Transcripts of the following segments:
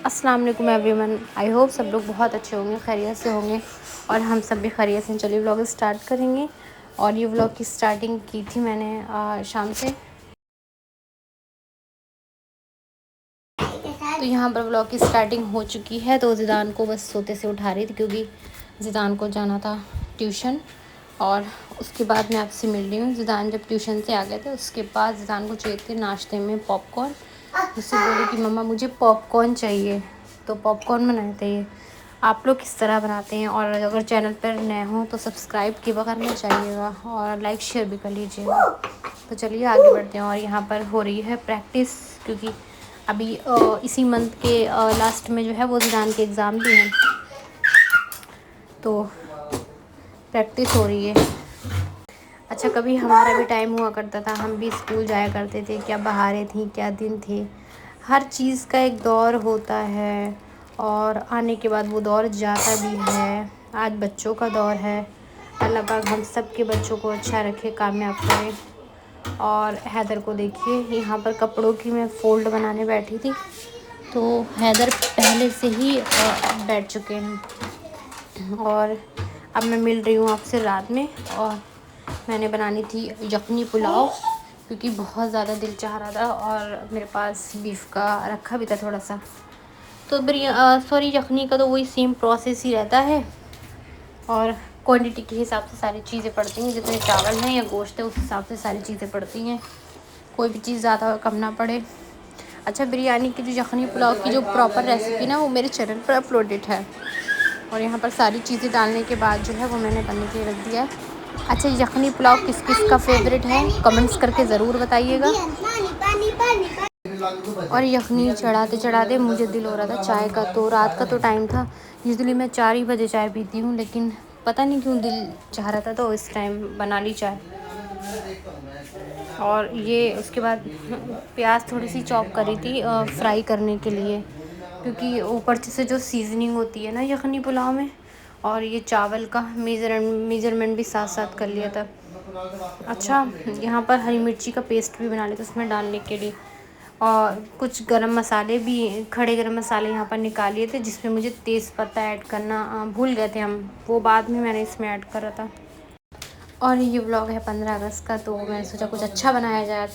अस्सलाम वालेकुम everyone. I hope सब लोग बहुत अच्छे होंगे, खैरियत से होंगे और हम सब भी खैरियत से। चलिए व्लॉग स्टार्ट करेंगे। और ये व्लॉग की स्टार्टिंग की थी मैंने शाम से। तो यहाँ पर व्लॉग की स्टार्टिंग हो चुकी है। तो ज़िदान को बस सोते से उठा रही थी क्योंकि ज़िदान को जाना था ट्यूशन। और उसके बाद मैं आपसे मिल रही हूँ। ज़िदान जब ट्यूशन से आ गए थे उसके बाद ज़िदान को चाहिए थे नाश्ते में पॉपकॉर्न। उससे बोली कि मम्मा मुझे पॉपकॉर्न चाहिए, तो पॉपकॉर्न बनाए थे। ये आप लोग किस तरह बनाते हैं, और अगर चैनल पर नए हों तो सब्सक्राइब के बगैर में जाइएगा और लाइक शेयर भी कर लीजिएगा। तो चलिए आगे बढ़ते हैं। और यहाँ पर हो रही है प्रैक्टिस क्योंकि अभी इसी मंथ के लास्ट में जो है वो ज़िदान के एग्ज़ाम भी हैं, तो प्रैक्टिस हो रही है। अच्छा, कभी हमारा भी टाइम हुआ करता था, हम भी स्कूल जाया करते थे। क्या बहारें थी, क्या दिन थे। हर चीज़ का एक दौर होता है और आने के बाद वो दौर जाता भी है। आज बच्चों का दौर है। अल्लाह पाक हम सब के बच्चों को अच्छा रखे, कामयाब करे। और हैदर को देखिए, यहाँ पर कपड़ों की मैं फ़ोल्ड बनाने बैठी थी तो हैदर पहले से ही बैठ चुके हैं। और अब मैं मिल रही हूँ आपसे रात में। और मैंने बनानी थी यखनी पुलाव क्योंकि बहुत ज़्यादा दिल चाह रहा था और मेरे पास बीफ का रखा भी था थोड़ा सा। तो सॉरी, यखनी का तो वही सेम प्रोसेस ही रहता है और क्वांटिटी के हिसाब से सारी चीज़ें पड़ती हैं। जितने चावल हैं या गोश्त है उस हिसाब से सारी चीज़ें पड़ती हैं, कोई भी चीज़ ज़्यादा कम ना पड़े। अच्छा, बिरयानी की जो यखनी पुलाव की जो प्रॉपर रेसिपी ना वो मेरे चैनल पर अपलोडेड है। और यहाँ पर सारी चीज़ें डालने के बाद जो है वो मैंने बनने के लिए रख दिया है। अच्छा, यखनी पुलाव किस किस का फेवरेट है कमेंट्स करके ज़रूर बताइएगा। और यखनी चढ़ाते चढ़ाते मुझे दिल हो रहा था चाय का। तो रात का तो टाइम था, यूजुअली मैं 4 ही बजे चाय पीती हूँ, लेकिन पता नहीं क्यों दिल चाह रहा था तो इस टाइम बना ली चाय। और ये उसके बाद प्याज थोड़ी सी चॉप करी थी फ्राई करने के लिए, क्योंकि ऊपर से जो सीजनिंग होती है ना यखनी पुलाव में, और ये चावल का मेजरमेंट भी साथ साथ कर लिया था। अच्छा, यहाँ पर हरी मिर्ची का पेस्ट भी बना लिया था उसमें डालने के लिए। और कुछ गरम मसाले भी, खड़े गरम मसाले यहाँ पर निकाल लिए थे जिसमें मुझे तेज़पत्ता ऐड करना भूल गए थे हम, वो बाद में मैंने इसमें ऐड करा था। और ये व्लॉग है 15 अगस्त का, तो मैंने सोचा कुछ अच्छा बनाया जाए।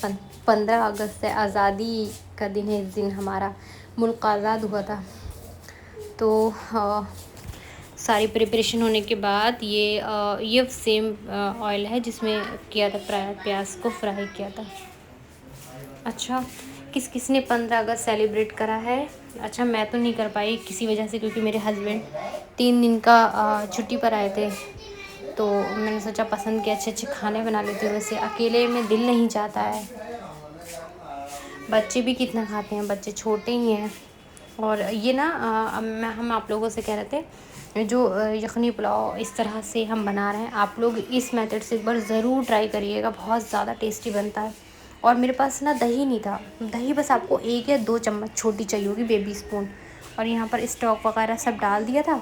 15 अगस्त से आज़ादी का दिन है। इस दिन हमारा मुल्क आज़ाद हुआ था। तो सारी प्रिपरेशन होने के बाद ये सेम ऑयल है जिसमें किया था प्याज को फ्राई किया था। अच्छा, किस किस ने 15 अगस्त सेलिब्रेट करा है? अच्छा, मैं तो नहीं कर पाई किसी वजह से, क्योंकि मेरे हस्बैंड 3 दिन का छुट्टी पर आए थे। तो मैंने सोचा पसंद के अच्छे अच्छे खाने बना लेती हूँ। वैसे अकेले में दिल नहीं चाहता है, बच्चे भी कितना खाते हैं, बच्चे छोटे ही हैं। और ये ना हम आप लोगों से कह रहे थे जो यखनी पुलाव इस तरह से हम बना रहे हैं, आप लोग इस मेथड से एक बार ज़रूर ट्राई करिएगा, बहुत ज़्यादा टेस्टी बनता है। और मेरे पास ना दही नहीं था, दही बस आपको 1 या 2 चम्मच छोटी चाहिए होगी, बेबी स्पून। और यहाँ पर स्टॉक वगैरह सब डाल दिया था।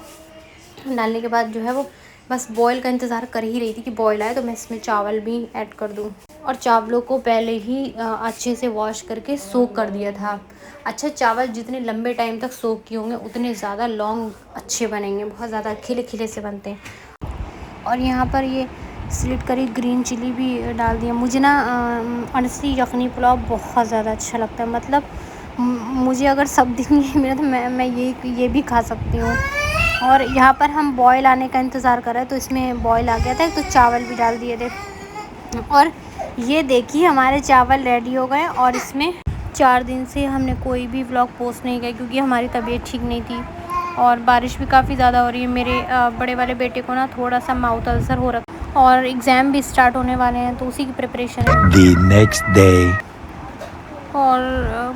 डालने के बाद जो है वो बस बॉयल का इंतज़ार कर ही रही थी कि बॉयल आए तो मैं इसमें चावल भी ऐड कर दूँ। और चावलों को पहले ही अच्छे से वॉश करके सोक कर दिया था। अच्छा, चावल जितने लंबे टाइम तक सोक किए होंगे उतने ज़्यादा लॉन्ग अच्छे बनेंगे, बहुत ज़्यादा खिले खिले से बनते हैं। और यहाँ पर ये स्लिट करी ग्रीन चिली भी डाल दिया। मुझे ना ऑनेस्टली यखनी पुलाव बहुत ज़्यादा अच्छा लगता है। मतलब मुझे अगर सब दिन नहीं मिला तो मैं ये भी खा सकती हूँ। और यहाँ पर हम बॉयल आने का इंतज़ार कर रहे हैं तो इसमें बॉयल आ गया था, तो चावल भी डाल दिए थे। और ये देखिए हमारे चावल रेडी हो गए। और इसमें 4 दिन से हमने कोई भी व्लॉग पोस्ट नहीं किया क्योंकि हमारी तबीयत ठीक नहीं थी और बारिश भी काफ़ी ज़्यादा हो रही है। मेरे बड़े वाले बेटे को ना थोड़ा सा माउथ अल्सर हो रखा और एग्ज़ाम भी स्टार्ट होने वाले हैं, तो उसी की प्रिपरेशन है। The next day. और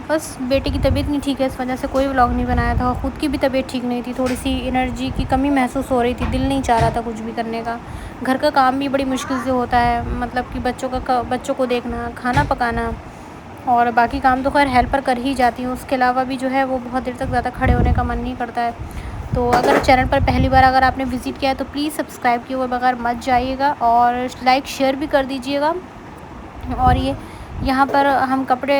बस बेटे की तबीयत नहीं ठीक है, इस वजह से कोई व्लॉग नहीं बनाया था। ख़ुद की भी तबीयत ठीक नहीं थी, थोड़ी सी एनर्जी की कमी महसूस हो रही थी, दिल नहीं चाह रहा था कुछ भी करने का। घर का काम भी बड़ी मुश्किल से होता है, मतलब कि बच्चों को देखना, खाना पकाना, और बाकी काम तो खैर हेल्पर कर ही जाती हूँ। उसके अलावा भी जो है वो बहुत देर तक ज़्यादा खड़े होने का मन नहीं करता है। तो अगर चैनल पर पहली बार अगर आपने विज़िट किया है तो प्लीज़ सब्सक्राइब किए हुए बगैर मत जाइएगा और लाइक शेयर भी कर दीजिएगा। और ये यहाँ पर हम कपड़े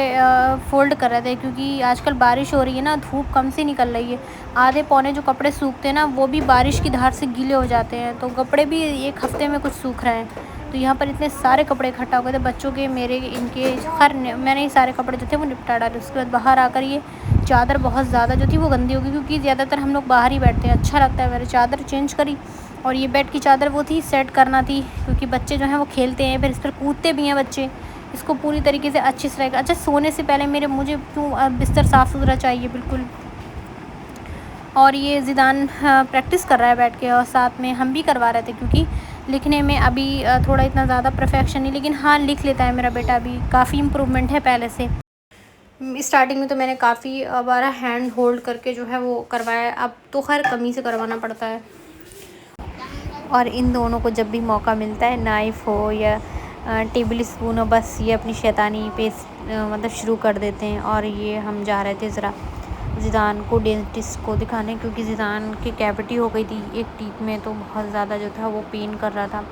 फ़ोल्ड कर रहे थे क्योंकि आजकल बारिश हो रही है ना, धूप कम से निकल रही है। आधे पौने जो कपड़े सूखते हैं ना, वो भी बारिश की धार से गीले हो जाते हैं, तो कपड़े भी 1 हफ़्ते में कुछ सूख रहे हैं। तो यहाँ पर इतने सारे कपड़े इकट्ठा हो गए थे, बच्चों के, मेरे, इनके, खैर मैंने ये सारे कपड़े जो थे वो निपटा डाले। उसके बाद बाहर आकर ये चादर बहुत ज़्यादा जो थी वो गंदी हो गई, क्योंकि ज़्यादातर हम लोग बाहर ही बैठते हैं, अच्छा लगता है। मैंने चादर चेंज करी, और ये बेड की चादर वो थी, सेट करना थी, क्योंकि बच्चे जो हैं वो खेलते हैं, फिर इस पर कूदते भी हैं बच्चे। इसको पूरी तरीके से अच्छे से रहेगा। अच्छा, सोने से पहले मुझे क्यों बिस्तर साफ़ सुथरा चाहिए बिल्कुल। और ये ज़िदान प्रैक्टिस कर रहा है बैठ के, और साथ में हम भी करवा रहे थे, क्योंकि लिखने में अभी थोड़ा इतना ज़्यादा परफेक्शन नहीं, लेकिन हाँ लिख लेता है मेरा बेटा, अभी काफ़ी इम्प्रूवमेंट है पहले से। स्टार्टिंग में तो मैंने काफ़ी बार हैंड होल्ड करके जो है वो करवाया, अब तो खैर कमी से करवाना पड़ता है। और इन दोनों को जब भी मौका मिलता है, नाइफ़ हो या टेबल स्पून हो, बस ये अपनी शैतानी पे मतलब शुरू कर देते हैं। और ये हम जा रहे थे ज़रा ज़िदान को डेंटिस्ट को दिखाने, क्योंकि ज़िदान की कैविटी हो गई थी एक टीथ में, तो बहुत ज़्यादा जो था वो पेन कर रहा था।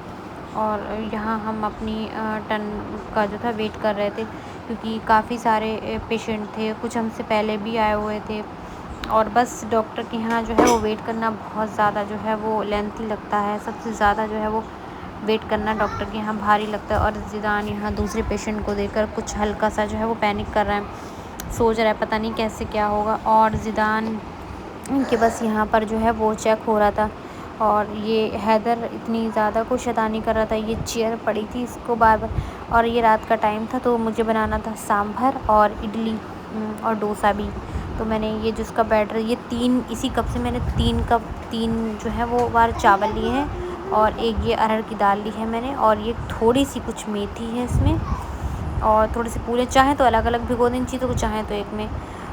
और यहाँ हम अपनी टर्न का जो था वेट कर रहे थे, क्योंकि काफ़ी सारे पेशेंट थे, कुछ हमसे पहले भी आए हुए थे। और बस डॉक्टर के यहाँ जो है वो वेट करना बहुत ज़्यादा जो है वो लेंथी लगता है, सबसे ज़्यादा जो है वो वेट करना डॉक्टर के यहाँ भारी लगता है। और ज़िदान यहाँ दूसरे पेशेंट को देखकर कुछ हल्का सा जो है वो पैनिक कर रहा है, सोच रहा है पता नहीं कैसे क्या होगा। और ज़िदान इनके बस यहाँ पर जो है वो चेक हो रहा था, और ये हैदर इतनी ज़्यादा को शैतानी कर रहा था, ये चेयर पड़ी थी इसको बार बार। और ये रात का टाइम था, तो मुझे बनाना था सांभर और इडली और डोसा भी। तो मैंने ये जिसका बैटर, ये 3 इसी कप से मैंने 3 कप 3 जो है वो बार चावल लिए हैं, और एक ये अरहर की दाल ली है मैंने, और ये थोड़ी सी कुछ मेथी है इसमें, और थोड़े से पूरे, चाहें तो अलग अलग भिगो दें चीज़ों को, चाहें तो एक में।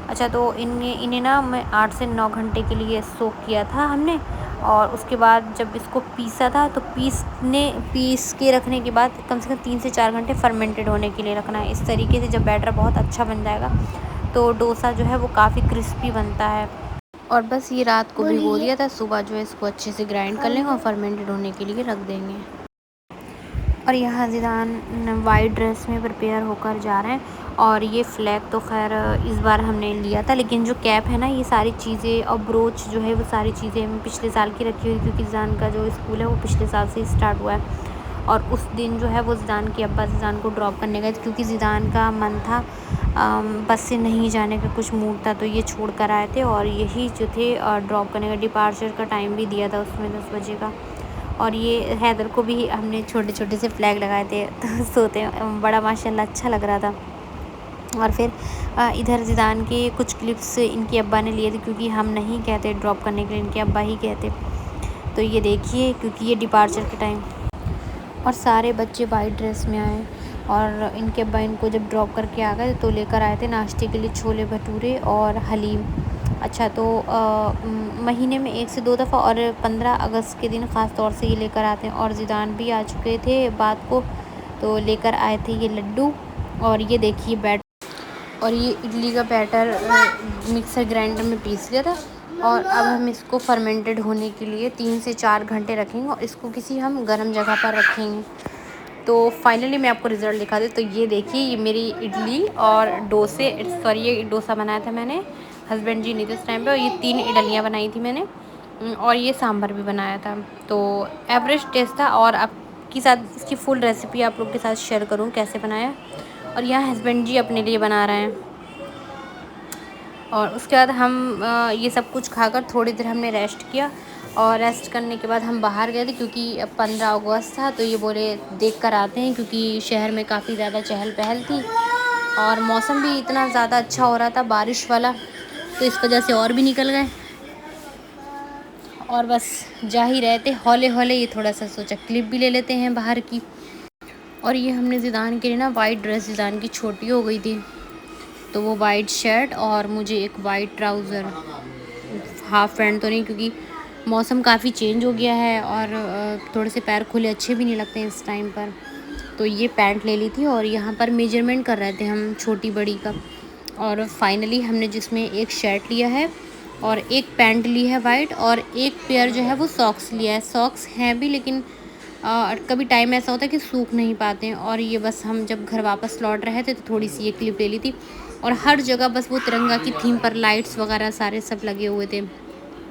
अच्छा, तो इन्हें ना मैं 8 से 9 घंटे के लिए सोक किया था हमने। और उसके बाद जब इसको पीसा था, तो पीस के रखने के बाद कम से कम 3 से 4 घंटे फर्मेंटेड होने के लिए रखना है। इस तरीके से जब बैटर बहुत अच्छा बन जाएगा, तो डोसा जो है वो काफ़ी क्रिस्पी बनता है। और बस ये रात को भिगो दिया था, सुबह जो है इसको अच्छे से ग्राइंड कर लेंगे और फर्मेंटेड होने के लिए रख देंगे। और यहाँ ज़िदान वाइट ड्रेस में प्रिपेयर होकर जा रहे हैं। और ये फ्लैग तो खैर इस बार हमने लिया था, लेकिन जो कैप है ना, ये सारी चीज़ें और ब्रोच जो है वो सारी चीज़ें मैं पिछले साल की रखी हुई, क्योंकि ज़िदान का जो स्कूल है वो पिछले साल से स्टार्ट हुआ है। और उस दिन जो है वो ज़िदान के अब्बा ज़िदान को ड्रॉप करने गए, क्योंकि ज़िदान का मन था बस से नहीं जाने का, कुछ मूड था, तो ये छोड़ कर आए थे। और यही जो थे ड्रॉप करने का डिपार्चर का टाइम भी दिया था उसमें 10 बजे का। और ये हैदर को भी हमने छोटे छोटे से फ्लैग लगाए थे, तो सोते बड़ा माशाल्लाह अच्छा लग रहा था। और फिर इधर ज़िदान के कुछ क्लिप्स इनके अब्बा ने लिए थे, क्योंकि हम नहीं कहते ड्रॉप करने के लिए, इनके अब्बा ही कहते। तो ये देखिए, क्योंकि ये डिपार्चर के टाइम, और सारे बच्चे वाइट ड्रेस में आए, और इनके अब्बा इनको जब ड्रॉप करके आ गए तो लेकर आए थे नाश्ते के लिए छोले भटूरे और हलीम। अच्छा, तो महीने में 1 से 2 दफ़ा, और 15 अगस्त के दिन ख़ास तौर से ये लेकर आते हैं। और ज़िदान भी आ चुके थे बात को, तो लेकर आए थे ये लड्डू। और ये देखिए बैटर, और ये इडली का बैटर मिक्सर ग्राइंडर में पीस लिया था। और अब हम इसको फर्मेंटेड होने के लिए 3 से 4 घंटे रखेंगे, और इसको किसी हम गर्म जगह पर रखेंगे। तो फाइनली मैं आपको रिज़ल्ट दिखा दूँ। तो ये देखिए, ये मेरी इडली और डोसे, सॉरी ये डोसा बनाया था मैंने, हस्बैंड जी नहीं थे उस टाइम पे, और ये 3 इडलियाँ बनाई थी मैंने, और ये सांभर भी बनाया था। तो एवरेज टेस्ट था, और आपके साथ इसकी फुल रेसिपी आप लोग के साथ शेयर करूँ कैसे बनाया। और यहाँ हस्बैंड जी अपने लिए बना रहे हैं। और उसके बाद हम ये सब कुछ खाकर थोड़ी देर हमने रेस्ट किया, और रेस्ट करने के बाद हम बाहर गए थे, क्योंकि 15 अगस्त था, तो ये बोले देख कर आते हैं, क्योंकि शहर में काफ़ी ज़्यादा चहल पहल थी, और मौसम भी इतना ज़्यादा अच्छा हो रहा था बारिश वाला, तो इस वजह से और भी निकल गए। और बस जा ही रहे थे हौले हौले, ये थोड़ा सा सोचा क्लिप भी ले लेते हैं बाहर की। और ये हमने ज़िदान के लिए ना वाइट ड्रेस, ज़िदान की छोटी हो गई थी, तो वो वाइट शर्ट और मुझे एक वाइट ट्राउज़र, हाफ़ पैंट तो नहीं, क्योंकि मौसम काफ़ी चेंज हो गया है, और थोड़े से पैर खुले अच्छे भी नहीं लगते इस टाइम पर। तो ये पैंट ले ली थी, और यहाँ पर मेजरमेंट कर रहे थे हम छोटी बड़ी का। और फाइनली हमने जिसमें एक शर्ट लिया है, और एक पैंट ली है वाइट, और एक पेयर जो है वो सॉक्स लिया है। सॉक्स हैं भी, लेकिन और कभी टाइम ऐसा होता है कि सूख नहीं पाते हैं। और ये बस हम जब घर वापस लौट रहे थे तो थोड़ी सी ये क्लिप ले ली थी। और हर जगह बस वो तिरंगा की थीम पर लाइट्स वगैरह सारे सब लगे हुए थे।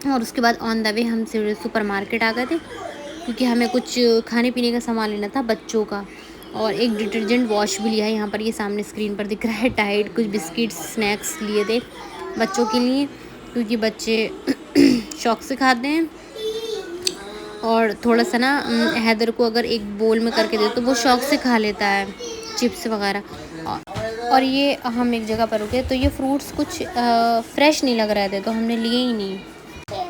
और उसके बाद ऑन द वे हम सुपर मार्केट आ गए थे, क्योंकि हमें कुछ खाने पीने का सामान लेना था बच्चों का। और एक डिटर्जेंट वॉश भी लिया है, यहाँ पर ये सामने स्क्रीन पर दिख रहा है। टाइड, कुछ बिस्किट्स स्नैक्स लिए थे बच्चों के लिए, क्योंकि बच्चे शौक से खाते हैं। और थोड़ा सा ना हैदर को अगर एक बोल में करके दे तो वो शौक से खा लेता है, चिप्स वगैरह। और ये हम एक जगह पर रुके तो ये फ्रूट्स कुछ फ्रेश नहीं लग रहे थे, तो हमने लिए ही नहीं।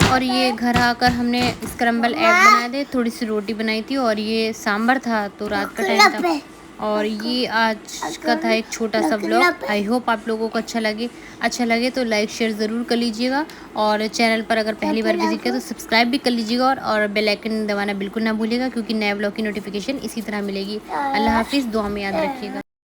और ये घर आकर हमने स्क्रम्बल एग बनाए थे, थोड़ी सी रोटी बनाई थी, और ये सांभर था, तो रात का टाइम था। और ये आज का था एक छोटा सा व्लॉग। आई होप आप लोगों को अच्छा लगे तो लाइक शेयर ज़रूर कर लीजिएगा। और चैनल पर अगर पहली बार विजिट किया तो सब्सक्राइब भी कर लीजिएगा। और बेल आइकन दबाना बिल्कुल ना भूलिएगा, क्योंकि नए व्लॉग की नोटिफिकेशन इसी तरह मिलेगी। अल्लाह हाफिज़, दुआ में याद रखिएगा।